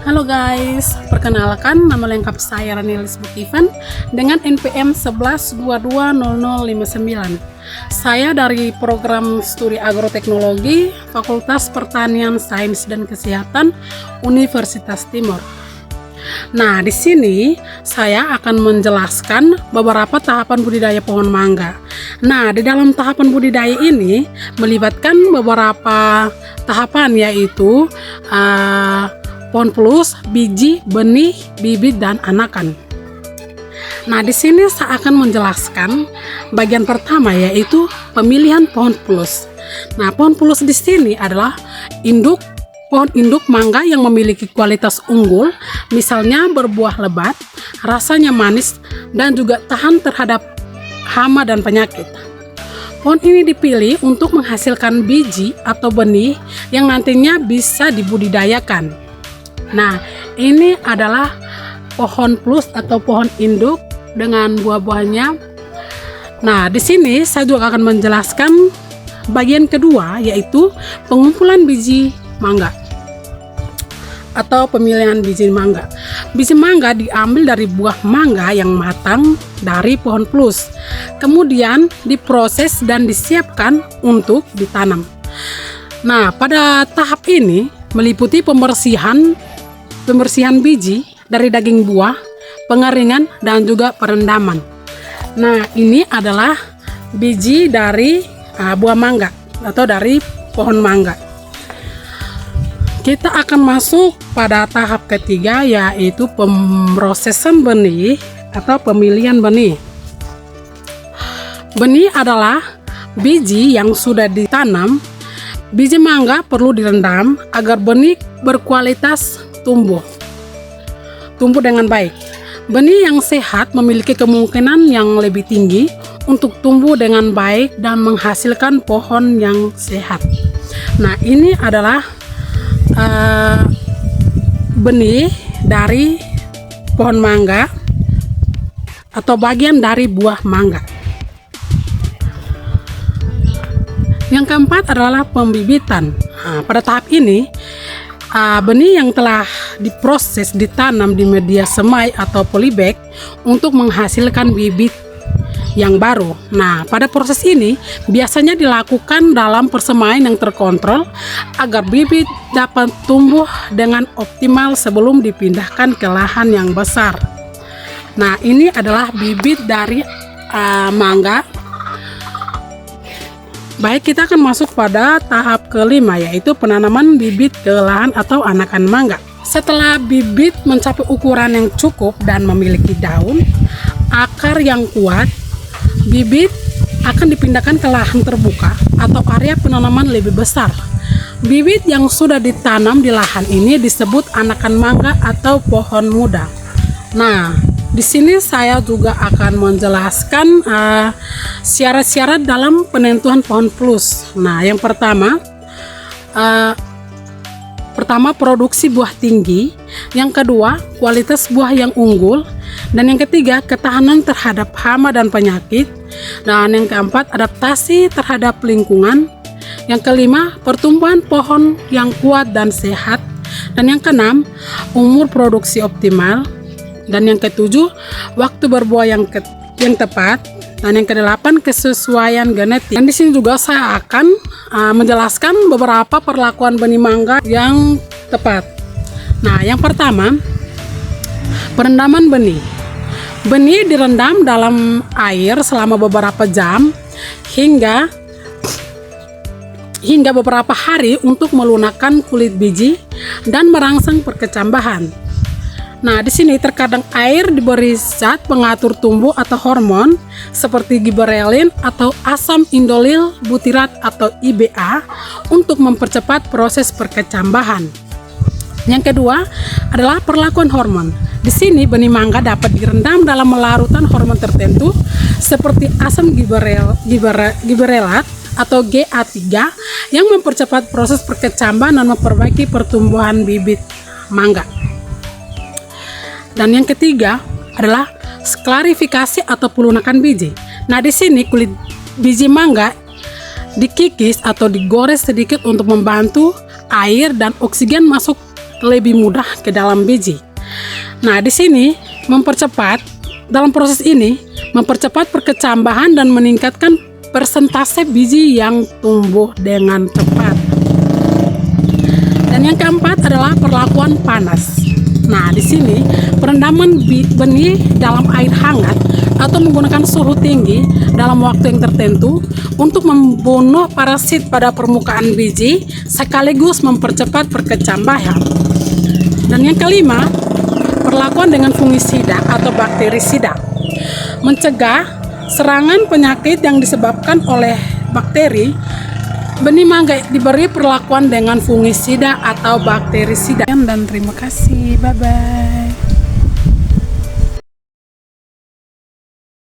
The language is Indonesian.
Halo guys, perkenalkan nama lengkap saya Rani Lisbeth Ivan dengan NPM 11220059. Saya dari program studi agroteknologi Fakultas Pertanian, Sains dan Kesehatan Universitas Timur. Nah, di sini saya akan menjelaskan beberapa tahapan budidaya pohon mangga. Nah, di dalam tahapan budidaya ini melibatkan beberapa tahapan, yaitu pohon pelus, biji, benih, bibit, dan anakan. Nah, di sini saya akan menjelaskan bagian pertama, yaitu pemilihan pohon pelus. Nah, pohon pelus di sini adalah pohon induk mangga yang memiliki kualitas unggul, misalnya berbuah lebat, rasanya manis, dan juga tahan terhadap hama dan penyakit. Pohon ini dipilih untuk menghasilkan biji atau benih yang nantinya bisa dibudidayakan. Nah, ini adalah pohon plus atau pohon induk dengan buah-buahnya. Nah, di sini saya juga akan menjelaskan bagian kedua, yaitu pengumpulan biji mangga atau pemilihan biji mangga. Biji mangga diambil dari buah mangga yang matang dari pohon plus, kemudian diproses dan disiapkan untuk ditanam. Nah, pada tahap ini meliputi pembersihan biji dari daging buah, pengeringan, dan juga perendaman. Nah, ini adalah biji dari buah mangga atau dari pohon mangga. Kita akan masuk pada tahap ketiga, yaitu pemrosesan benih atau pemilihan benih. Benih adalah biji yang sudah ditanam. Biji mangga perlu direndam agar benih berkualitas tumbuh dengan baik. Benih yang sehat memiliki kemungkinan yang lebih tinggi untuk tumbuh dengan baik dan menghasilkan pohon yang sehat. Nah, ini adalah benih dari pohon mangga atau bagian dari buah mangga. Yang keempat adalah pembibitan. Nah, pada tahap ini benih yang telah diproses ditanam di media semai atau polybag untuk menghasilkan bibit yang baru. Nah, pada proses ini biasanya dilakukan dalam persemaian yang terkontrol agar bibit dapat tumbuh dengan optimal sebelum dipindahkan ke lahan yang besar. Nah, ini adalah bibit dari mangga. Baik, kita akan masuk pada tahap kelima, yaitu penanaman bibit ke lahan atau anakan mangga. Setelah bibit mencapai ukuran yang cukup dan memiliki daun, akar yang kuat, bibit akan dipindahkan ke lahan terbuka atau area penanaman lebih besar. Bibit yang sudah ditanam di lahan ini disebut anakan mangga atau pohon muda. Nah, di sini saya juga akan menjelaskan syarat-syarat dalam penentuan pohon plus. Nah, yang pertama produksi buah tinggi, yang kedua kualitas buah yang unggul, dan yang ketiga ketahanan terhadap hama dan penyakit, dan yang keempat adaptasi terhadap lingkungan, yang kelima pertumbuhan pohon yang kuat dan sehat, dan yang keenam umur produksi optimal, dan yang ketujuh waktu berbuah yang tepat, dan yang kedelapan kesesuaian genetik. Dan di sini juga saya akan menjelaskan beberapa perlakuan benih mangga yang tepat. Nah, yang pertama, perendaman benih. Benih direndam dalam air selama beberapa jam hingga beberapa hari untuk melunakkan kulit biji dan merangsang perkecambahan. Nah, di sini terkadang air diberi zat pengatur tumbuh atau hormon seperti gibberellin atau asam indolil butirat atau IBA untuk mempercepat proses perkecambahan. Yang kedua adalah perlakuan hormon. Di sini benih mangga dapat direndam dalam larutan hormon tertentu seperti asam gibberellat atau GA3 yang mempercepat proses perkecambahan dan memperbaiki pertumbuhan bibit mangga. Dan yang ketiga adalah sklarifikasi atau pelunakan biji. Nah, di sini kulit biji mangga dikikis atau digores sedikit untuk membantu air dan oksigen masuk lebih mudah ke dalam biji. Nah, di sini dalam proses ini mempercepat perkecambahan dan meningkatkan persentase biji yang tumbuh dengan cepat. Dan yang keempat adalah perlakuan panas. Nah, di sini perendaman benih dalam air hangat atau menggunakan suhu tinggi dalam waktu yang tertentu untuk membunuh parasit pada permukaan biji sekaligus mempercepat perkecambahan. Dan yang kelima, perlakuan dengan fungisida atau bakterisida, mencegah serangan penyakit yang disebabkan oleh bakteri. Benih mangga diberi perlakuan dengan fungisida atau bakterisida. Dan terima kasih, bye-bye.